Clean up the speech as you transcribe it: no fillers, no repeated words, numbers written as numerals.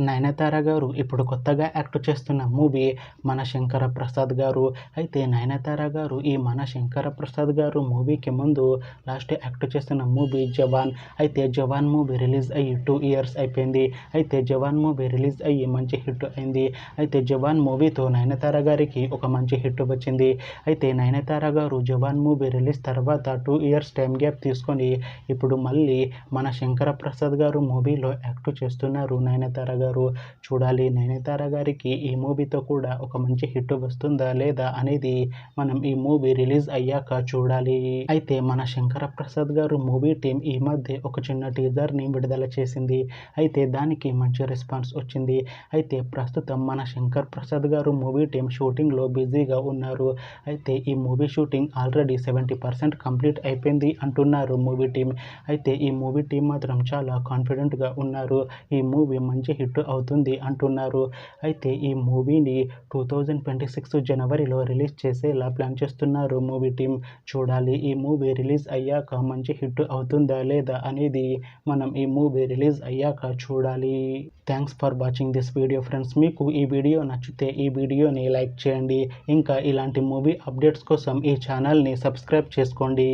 నయనతార గారు ఇప్పుడు కొత్తగా యాక్ట్ చేస్తున్న మూవీ మన శంకర ప్రసాద్ గారు. అయితే నయనతార గారు ఈ మన శంకర ప్రసాద్ గారు మూవీకి ముందు లాస్ట్ యాక్ట్ చేస్తున్న మూవీ జవాన్. అయితే జవాన్ మూవీ రిలీజ్ అయ్యి 2 ఇయర్స్ అయిపోయింది. అయితే జవాన్ మూవీ రిలీజ్ అయ్యి మంచి హిట్ అయింది. అయితే జవాన్ మూవీతో నయనతార గారికి ఒక మంచి హిట్ వచ్చింది. అయితే నయనతార గారు జవాన్ మూవీ రిలీజ్ తర్వాత 2 ఇయర్స్ టైం గ్యాప్ తీసుకొని ఇప్పుడు మళ్ళీ మన శంకర ప్రసాద్ గారు మూవీలో యాక్ట్ చేస్తున్నారు నయనతార గారు. చూడాలి నయనతార గారికి ఈ మూవీతో కూడా ఒక మంచి హిట్ వస్తుందా లేదా అనేది మనం ఈ మూవీ రిలీజ్ అయ్యాక చూడాలి. అయితే మన శంకర ప్రసాద్ గారు మూవీ టీం ఈ మధ్య ఒక చిన్న టీజర్ని విడుదల చేసింది. అయితే దానికి మంచి రెస్పాన్స్ వచ్చింది. అయితే ప్రస్తుతం మన శంకర్ ప్రసాద్ గారు మూవీ టీం షూటింగ్లో బిజీగా ఉన్నారు. అయితే ఈ మూవీ షూటింగ్ ఆల్రెడీ 70% కంప్లీట్ అయిపోయింది అంటున్నారు మూవీ టీం. అయితే ఈ మూవీ టీం మాత్రం చాలా కాన్ఫిడెంట్గా ఉన్నారు. ఈ మూవీ మంచి హిట్ అవుతుంది అంటున్నారు. అయితే ఈ మూవీని 2026 జనవరిలో రిలీజ్ చేసేలా ప్లాన్ చేస్తున్నారు మూవీ టీం. చూడాలి ఈ మూవీ రిలీజ్ అయ్యాక మంచి హిట్ అవుతుందా లేదా అనేది మనం ఈ మూవీ రిలీజ్ అయ్యాక చూడాలి. Thanks for watching this video friends. మీకు ఈ వీడియో నచ్చితే ఈ వీడియోని లైక్ చేయండి. ఇంకా ఇలాంటి మూవీ అప్డేట్స్ కోసం ఈ ఛానల్ని సబ్స్క్రైబ్ చేసుకోండి.